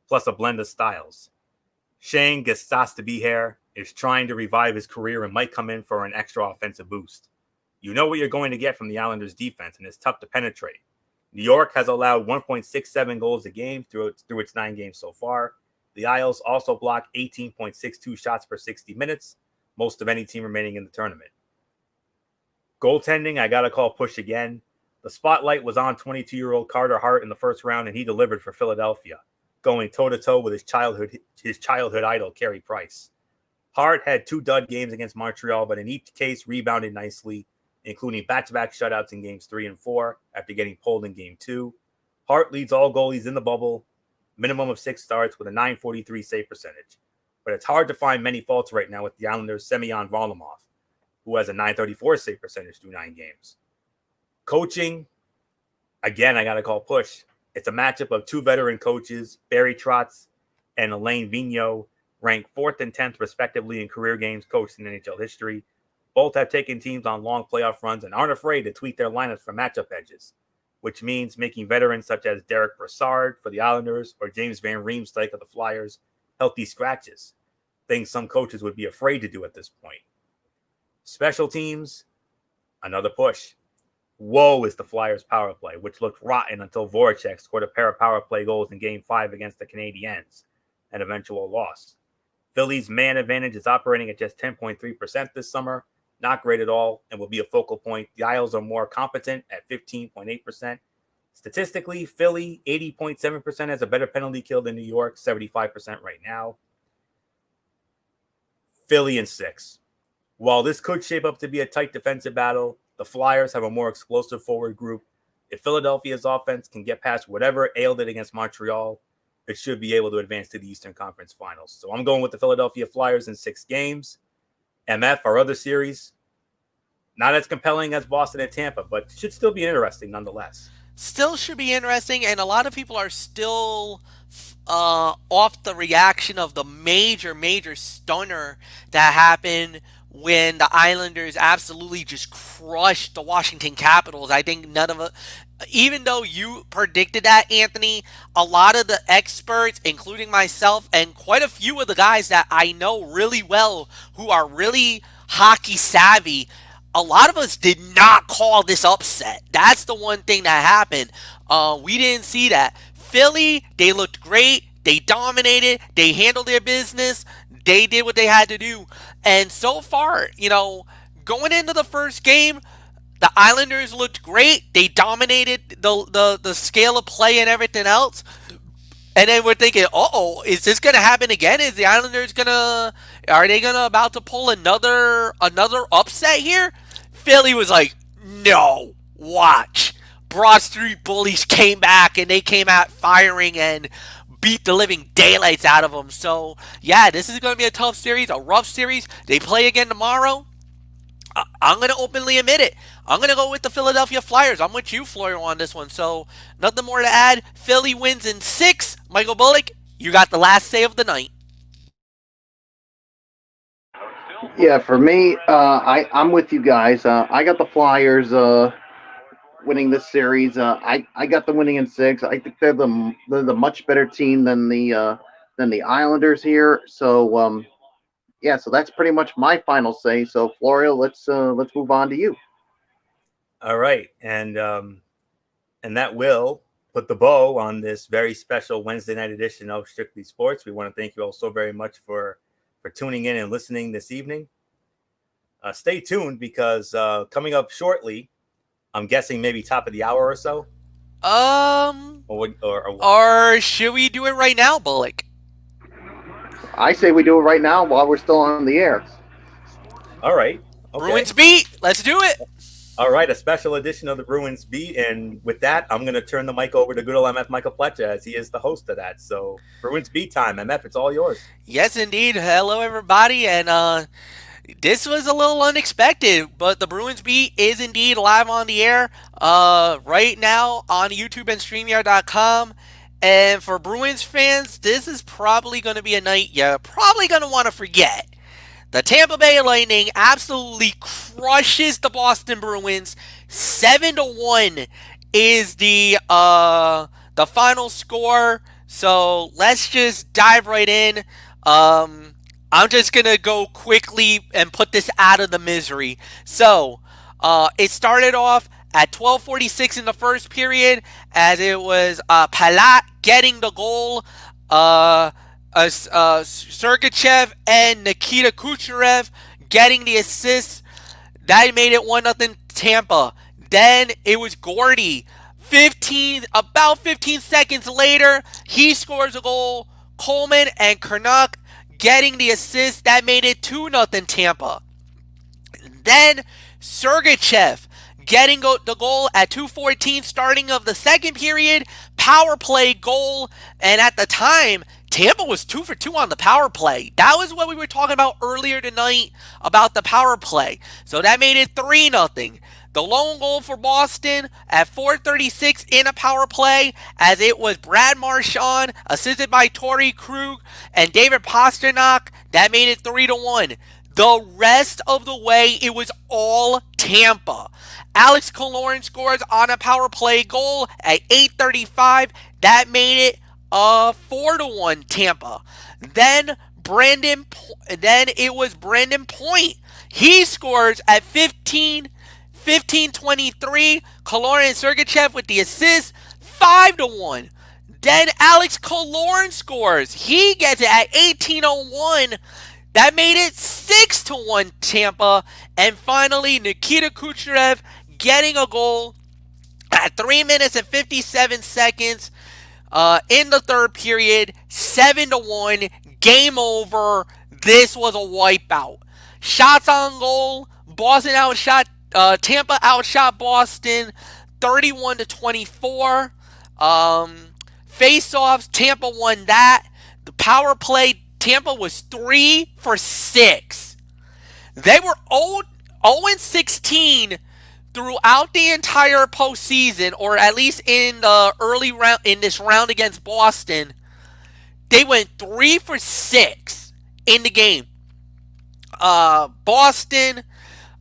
plus a blend of styles. Shane Gostisbehere is trying to revive his career and might come in for an extra offensive boost. You know what you're going to get from the Islanders' defense, and it's tough to penetrate. New York has allowed 1.67 goals a game through its 9 games so far. The Isles also blocked 18.62 shots per 60 minutes, most of any team remaining in the tournament. Goaltending, I got to call push again. The spotlight was on 22-year-old Carter Hart in the first round, and he delivered for Philadelphia, going toe-to-toe with his childhood idol, Carey Price. Hart had 2 dud games against Montreal, but in each case rebounded nicely, including back-to-back shutouts in games 3 and 4 after getting pulled in game 2. Hart leads all goalies in the bubble, minimum of 6 starts with a .943 save percentage. But it's hard to find many faults right now with the Islanders' Semyon Varlamov, who has a .934 save percentage through 9 games. Coaching, again, I got to call push. It's a matchup of 2 veteran coaches, Barry Trotz and Alain Vigneault, ranked 4th and 10th respectively in career games coached in NHL history. Both have taken teams on long playoff runs and aren't afraid to tweak their lineups for matchup edges, which means making veterans such as Derek Brassard for the Islanders or James Van Riemsdyk of the Flyers healthy scratches, things some coaches would be afraid to do at this point. Special teams, another push. Woe is the Flyers' power play, which looked rotten until Voracek scored a pair of power play goals in Game 5 against the Canadiens, an eventual loss. Philly's man advantage is operating at just 10.3% this summer, not great at all, and will be a focal point. The Isles are more competent at 15.8%. Statistically, Philly, 80.7%, has a better penalty kill than New York, 75% right now. Philly in 6. While this could shape up to be a tight defensive battle, the Flyers have a more explosive forward group. If Philadelphia's offense can get past whatever ailed it against Montreal, it should be able to advance to the Eastern Conference Finals. So I'm going with the Philadelphia Flyers in 6 games. MF, our other series, not as compelling as Boston and Tampa, but should still be interesting nonetheless. Still should be interesting, and a lot of people are still off the reaction of the major stunner that happened when the Islanders absolutely just crushed the Washington Capitals. I think none of it, even though you predicted that, Anthony, a lot of the experts, including myself, and quite a few of the guys that I know really well who are really hockey savvy, a lot of us did not call this upset. That's the one thing that happened. We didn't see that. Philly, they looked great. They dominated. They handled their business. They did what they had to do. And so far, going into the first game, the Islanders looked great. They dominated the scale of play and everything else. And then we're thinking, is this going to happen again? Is the Islanders are they about to pull another upset here? Philly was like, no, watch. Broad Street Bullies came back, and they came out firing and beat the living daylights out of them. So, yeah, this is going to be a tough series, a rough series. They play again tomorrow. I'm going to openly admit it. I'm going to go with the Philadelphia Flyers. I'm with you, Florio, on this one. So, nothing more to add. Philly wins in 6. Michael Bullock, you got the last say of the night. Yeah, for me, I'm with you guys. I got the Flyers winning this series. I got them winning in 6. I think they're the much better team than the Islanders here. So yeah, so that's pretty much my final say. So Florio, let's move on to you. All right, and that will put the bow on this very special Wednesday night edition of Strictly Sports. We want to thank you all so very much for tuning in and listening this evening. Stay tuned because coming up shortly, I'm guessing maybe top of the hour or so. Or should we do it right now, Bullock? I say we do it right now while we're still on the air. All right. Okay. Bruins beat. Let's do it. All right, a special edition of the Bruins beat, and with that, I'm going to turn the mic over to good old MF Michael Fletcher, as he is the host of that. So, Bruins beat time. MF, it's all yours. Yes, indeed. Hello, everybody, and this was a little unexpected, but the Bruins beat is indeed live on the air right now on YouTube and StreamYard.com. And for Bruins fans, this is probably going to be a night you're probably going to want to forget. The Tampa Bay Lightning absolutely crushes the Boston Bruins. 7-1 is the final score. So let's just dive right in. I'm just gonna go quickly and put this out of the misery. So it started off at 12:46 in the first period, as it was Palat getting the goal. Sergachev and Nikita Kucherov getting the assist. That made it 1-0 Tampa. Then it was Gordy. About 15 seconds later, he scores a goal. Coleman and Kernock getting the assist. That made it 2-0 Tampa. Then Sergachev getting the goal at 2:14, starting of the second period. Power play goal. And at the time, Tampa was 2 for 2 on the power play. That was what we were talking about earlier tonight about the power play. So that made it 3-0. The lone goal for Boston at 4:36 in a power play, as it was Brad Marchand, assisted by Torrey Krug and David Pastrnak. That made it 3-1. The rest of the way, it was all Tampa. Alex Killorn scores on a power play goal at 8:35. That made it 4-1 Tampa. Then it was Brandon Point. He scores at 15 15-23. Kaloran and Sergachev with the assist. 5-1. Then Alex Kaloran scores. He gets it at 18:01. That made it 6-1 Tampa. And finally, Nikita Kucherov getting a goal at 3 minutes and 57 seconds in the third period. 7-1. Game over. This was a wipeout. Shots on goal. Boston outshot. Tampa outshot Boston 31-24. Face-offs. Tampa won that. The power play. Tampa was 3 for 6. They were 0-16 throughout the entire postseason, or at least in the early round, in this round against Boston. They went 3 for 6 in the game. Boston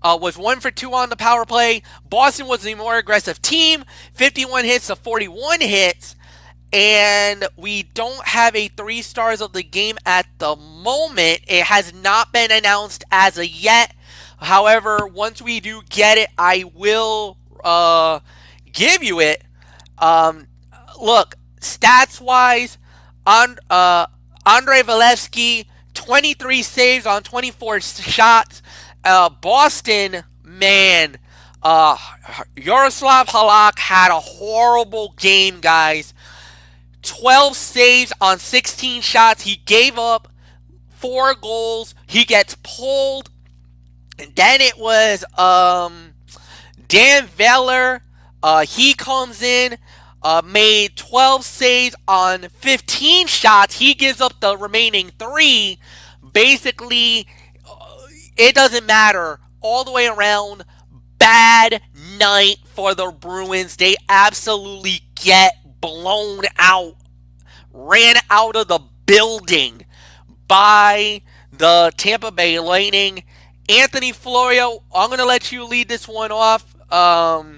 was 1 for 2 on the power play. Boston was the more aggressive team, 51 hits to 41 hits. And we don't have a 3 stars of the game at the moment. It has not been announced as of yet. However, once we do get it, I will give you it. Look, stats-wise, Andrei Valevsky, 23 saves on 24 shots. Boston, man, Yaroslav Halak had a horrible game, guys. 12 saves on 16 shots. He gave up 4 goals. He gets pulled. And then it was Dan Veller. He comes in, made 12 saves on 15 shots. He gives up the remaining 3. Basically, it doesn't matter. All the way around, bad night for the Bruins. They absolutely get blown out, ran out of the building by the Tampa Bay Lightning. Anthony Florio, I'm going to let you lead this one off. I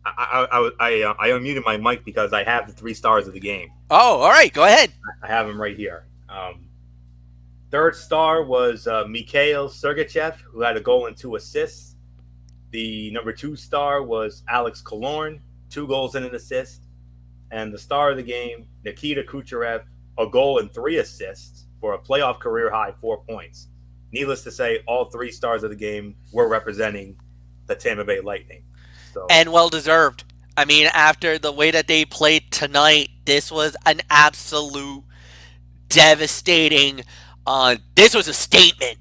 unmuted my mic because I have the 3 stars of the game. Oh, all right, go ahead. I have them right here. Third star was Mikhail Sergachev, who had a goal and 2 assists. The number 2 star was Alex Kaloran, 2 goals and an assist. And the star of the game, Nikita Kucherov, a goal and 3 assists for a playoff career high 4 points. Needless to say, all 3 stars of the game were representing the Tampa Bay Lightning. And well deserved. I mean, after the way that they played tonight, this was an absolute devastating. This was a statement.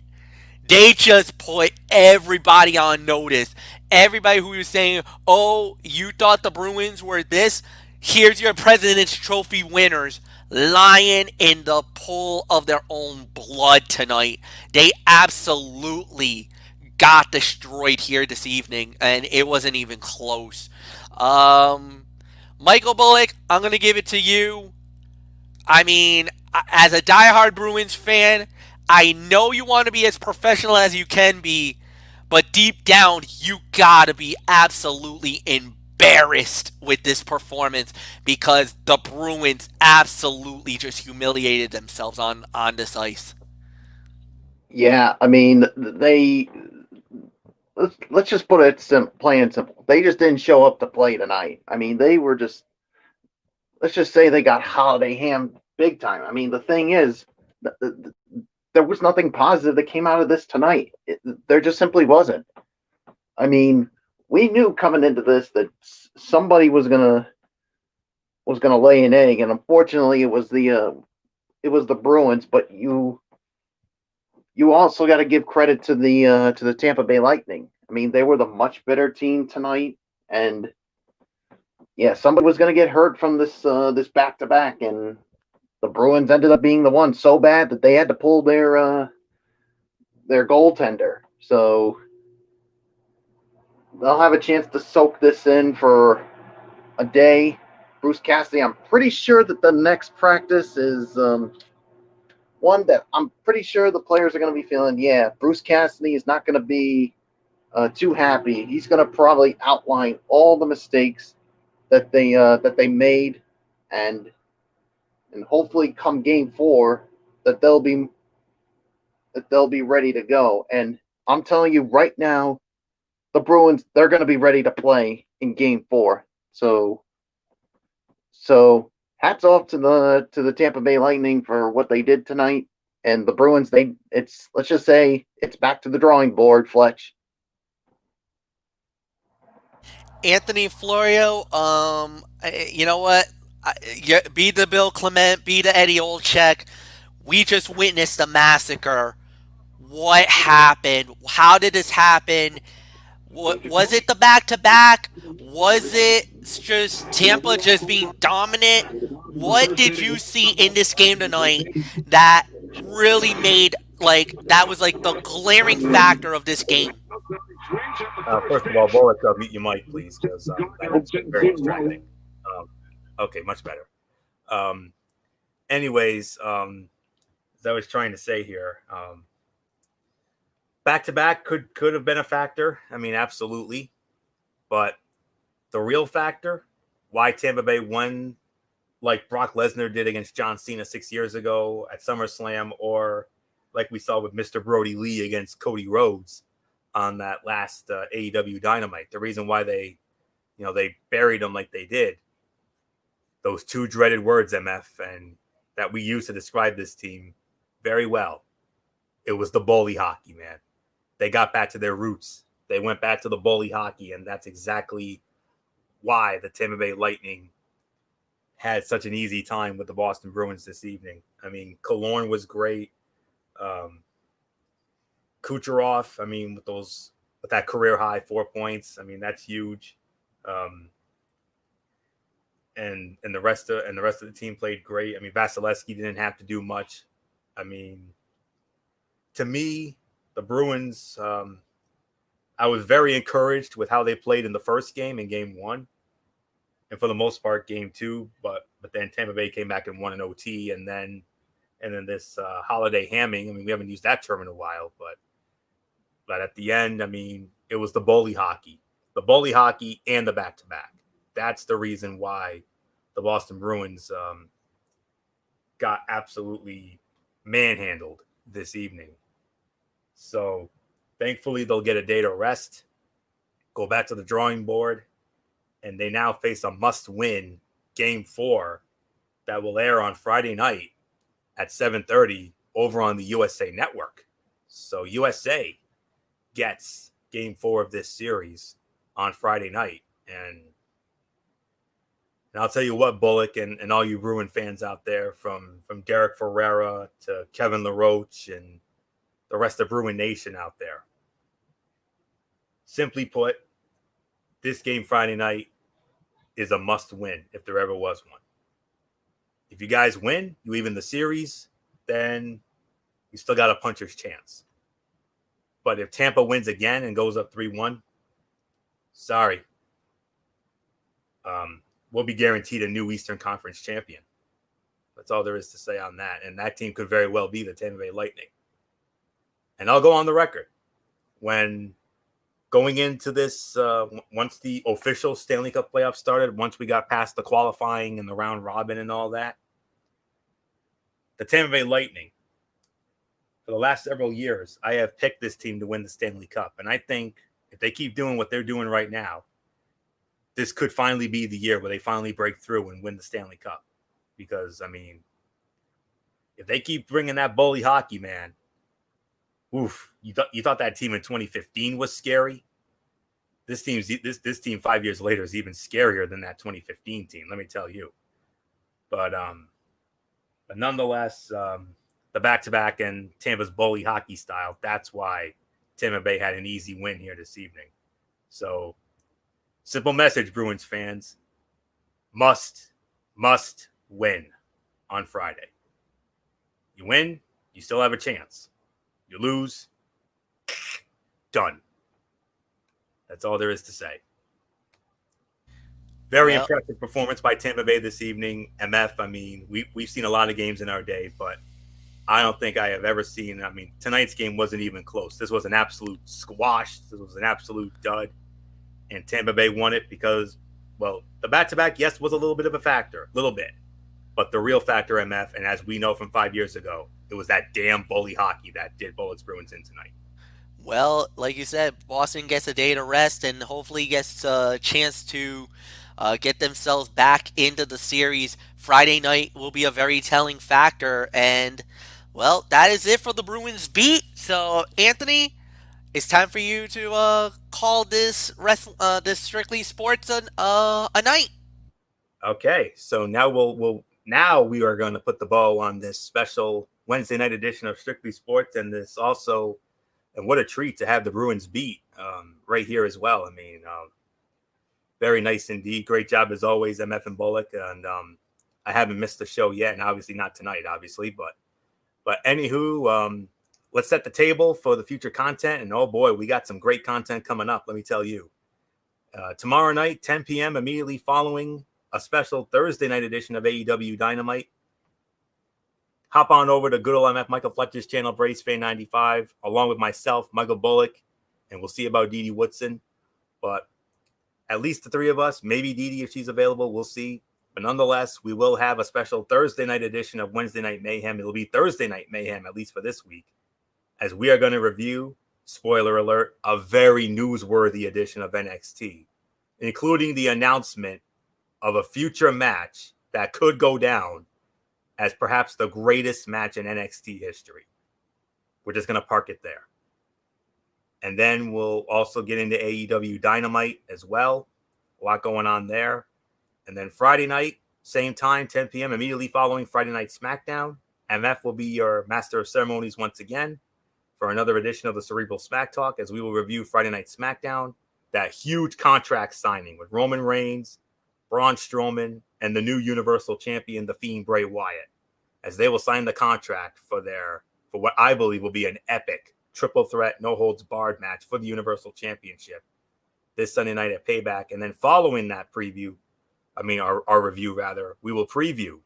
They just put everybody on notice. Everybody who was saying, oh, you thought the Bruins were this? Here's your President's Trophy winners lying in the pool of their own blood tonight. They absolutely got destroyed here this evening, and it wasn't even close. Michael Bullock, I'm going to give it to you. I mean, as a diehard Bruins fan, I know you want to be as professional as you can be, but deep down, you got to be absolutely embarrassed with this performance because the Bruins absolutely just humiliated themselves on this ice. Yeah, I mean, let's just put it plain and simple. They just didn't show up to play tonight. I mean, they were just, let's just say they got holiday hammed big time. I mean, the thing is, there was nothing positive that came out of this tonight. There just simply wasn't. I mean, we knew coming into this that somebody was gonna lay an egg, and unfortunately, it was the Bruins. But you also got to give credit to the Tampa Bay Lightning. I mean, they were the much better team tonight, and yeah, somebody was going to get hurt from this back-to-back, and the Bruins ended up being the one so bad that they had to pull their goaltender. So they'll have a chance to soak this in for a day. Bruce Cassidy, I'm pretty sure that the next practice is one that I'm pretty sure the players are going to be feeling, yeah, Bruce Cassidy is not going to be too happy. He's going to probably outline all the mistakes that they made, and hopefully come game 4 that they'll be ready to go. And I'm telling you right now, the Bruins, they're going to be ready to play in Game 4. So hats off to the Tampa Bay Lightning for what they did tonight. And the Bruins, let's just say it's back to the drawing board, Fletch. Anthony Florio, you know what? Be the Bill Clement, be the Eddie Olczyk. We just witnessed a massacre. What happened? How did this happen? What was it? The back-to-back? Was it just Tampa just being dominant? What did you see in this game tonight that really made that was like the glaring factor of this game? First of all, Bullock, mute your mic, please, because that's very distracting. Okay, much better. Anyways, as I was trying to say here, back-to-back could have been a factor. I mean, absolutely. But the real factor, why Tampa Bay won like Brock Lesnar did against John Cena 6 years ago at SummerSlam, or like we saw with Mr. Brody Lee against Cody Rhodes on that last AEW Dynamite. The reason why they buried him like they did, those two dreaded words, MF, and that we use to describe this team very well. It was the bully hockey, man. They got back to their roots. They went back to the bully hockey, and that's exactly why the Tampa Bay Lightning had such an easy time with the Boston Bruins this evening. I mean, Killorn was great. Kucherov, I mean, with that career high 4 points, I mean, that's huge. And the rest of the team played great. I mean, Vasilevsky didn't have to do much. I mean, to me, the Bruins, I was very encouraged with how they played in the first game, in Game 1, and for the most part, Game 2. But then Tampa Bay came back and won an OT, and then this holiday hamming. I mean, we haven't used that term in a while, but at the end, I mean, it was the bully hockey and the back-to-back. That's the reason why the Boston Bruins got absolutely manhandled this evening. So thankfully, they'll get a day to rest, go back to the drawing board, and they now face a must-win Game 4 that will air on Friday night at 7:30 over on the USA Network. So USA gets Game 4 of this series on Friday night. And I'll tell you what, Bullock, and all you Bruin fans out there, from Derek Ferreira to Kevin LaRoche and the rest of Bruin Nation out there, simply put, this game Friday night is a must-win if there ever was one. If you guys win, you even the series, then you still got a puncher's chance. But if Tampa wins again and goes up 3-1, sorry. We'll be guaranteed a new Eastern Conference champion. That's all there is to say on that. And that team could very well be the Tampa Bay Lightning. And I'll go on the record. When going into this, once the official Stanley Cup playoffs started, once we got past the qualifying and the round robin and all that, the Tampa Bay Lightning, for the last several years, I have picked this team to win the Stanley Cup. And I think if they keep doing what they're doing right now, this could finally be the year where they finally break through and win the Stanley Cup. Because, I mean, if they keep bringing that bully hockey, man, oof, you thought that team in 2015 was scary? This team 5 years later is even scarier than that 2015 team, let me tell you. But nonetheless, the back-to-back and Tampa's bully hockey style, that's why Tampa Bay had an easy win here this evening. So, simple message, Bruins fans. Must win on Friday. You win, you still have a chance. You lose, done. That's all there is to say. Very impressive performance by Tampa Bay this evening. MF, I mean, we've seen a lot of games in our day, but I don't think I have ever seen, I mean, tonight's game wasn't even close. This was an absolute squash. This was an absolute dud. And Tampa Bay won it because, well, the back-to-back, yes, was a little bit of a factor, a little bit. But the real factor, MF, and as we know from 5 years ago, it was that damn bully hockey that did Bullets Bruins in tonight. Well, like you said, Boston gets a day to rest and hopefully gets a chance to get themselves back into the series. Friday night will be a very telling factor. And, well, that is it for the Bruins beat. So, Anthony, it's time for you to call this Strictly Sports a night. Okay, so now we are going to put the bow on this special Wednesday night edition of Strictly Sports, and this also, and what a treat to have the Bruins beat right here as well. I mean, very nice indeed. Great job as always, MF and Bullock, and I haven't missed the show yet, and obviously not tonight, obviously, but anywho, let's set the table for the future content, and oh boy, we got some great content coming up. Let me tell you, tomorrow night, 10 p.m. immediately following a special Thursday night edition of AEW Dynamite. Hop on over to good old MF Michael Fletcher's channel, Brace Fan 95, along with myself, Michael Bullock, and we'll see about Dee Dee Woodson. But at least the three of us, maybe Dee Dee if she's available, we'll see. But nonetheless, we will have a special Thursday night edition of Wednesday Night Mayhem. It'll be Thursday Night Mayhem, at least for this week, as we are going to review, spoiler alert, a very newsworthy edition of NXT, including the announcement of a future match that could go down as perhaps the greatest match in NXT history. We're just going to park it there. And then we'll also get into AEW Dynamite as well. A lot going on there. And then Friday night, same time, 10 p.m., immediately following Friday Night Smackdown. MF will be your master of ceremonies once again for another edition of the Cerebral Smack Talk, as we will review Friday Night Smackdown, that huge contract signing with Roman Reigns, Braun Strowman, and the new Universal Champion, The Fiend Bray Wyatt, as they will sign the contract for what I believe will be an epic triple threat, no holds barred match for the Universal Championship this Sunday night at Payback. And then following that our review rather, we will preview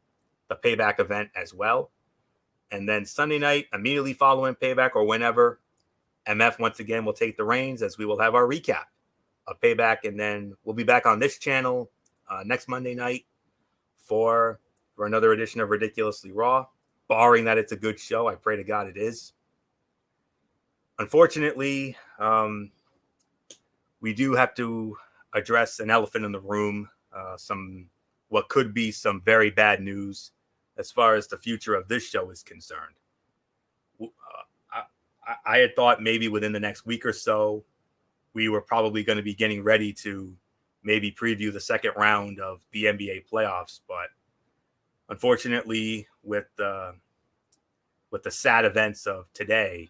the Payback event as well. And then Sunday night, immediately following Payback or whenever, MF once again will take the reins as we will have our recap of Payback. And then we'll be back on this channel next Monday night for another edition of Ridiculously Raw, barring that it's a good show. I pray to God it is. Unfortunately, we do have to address an elephant in the room, what could be some very bad news as far as the future of this show is concerned. I had thought maybe within the next week or so, we were probably going to be getting ready to maybe preview the second round of the NBA playoffs. But unfortunately, with the sad events of today,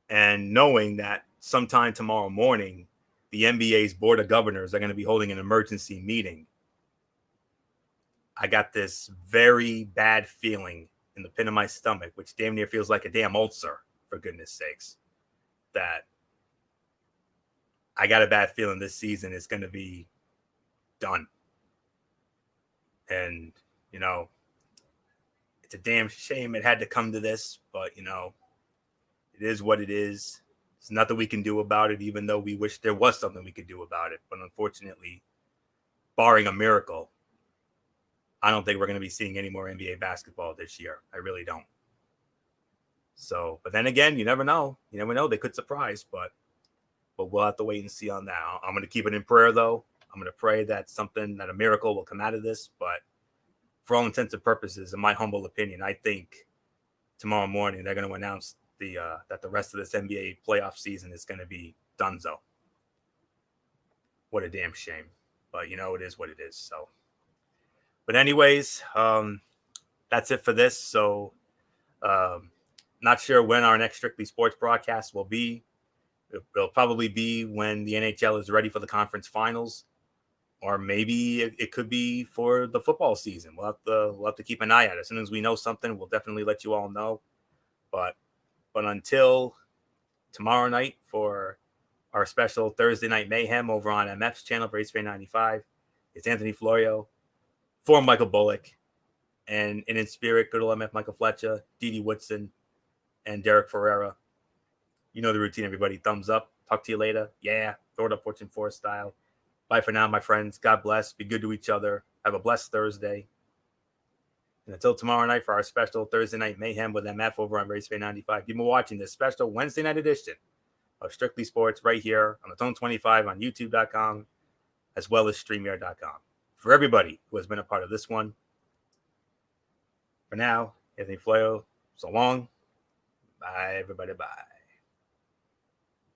and knowing that sometime tomorrow morning, the NBA's Board of Governors are going to be holding an emergency meeting, I got this very bad feeling in the pit of my stomach, which damn near feels like a damn ulcer, for goodness sakes, that I got a bad feeling this season is going to be done. And, it's a damn shame it had to come to this, but, it is what it is. There's nothing we can do about it, even though we wish there was something we could do about it. But unfortunately, barring a miracle, I don't think we're going to be seeing any more NBA basketball this year. I really don't. So, but then again, you never know. You never know. They could surprise, but we'll have to wait and see on that. I'm going to keep it in prayer, though. I'm going to pray that a miracle will come out of this. But for all intents and purposes, in my humble opinion, I think tomorrow morning they're going to announce that the rest of this NBA playoff season is going to be donezo. What a damn shame. But, it is what it is. So, but anyways, that's it for this. So, not sure when our next Strictly Sports broadcast will be. It'll probably be when the NHL is ready for the conference finals, or maybe it could be for the football season. We'll have to keep an eye out. As soon as we know something, we'll definitely let you all know. But until tomorrow night for our special Thursday Night Mayhem over on MF's channel, Brace Fan 95, it's Anthony Florio for Michael Bullock, and in spirit, good old MF Michael Fletcher, Dee Dee Woodson, and Derek Ferreira. You know the routine, everybody. Thumbs up. Talk to you later. Yeah. Throw it up Fortune 4 style. Bye for now, my friends. God bless. Be good to each other. Have a blessed Thursday. And until tomorrow night for our special Thursday Night Mayhem with MF over on Race Fan 95, you've been watching this special Wednesday night edition of Strictly Sports right here on the Tone 25 on YouTube.com as well as StreamYard.com. For everybody who has been a part of this one, for now, Anthony Floyo, so long. Bye, everybody. Bye.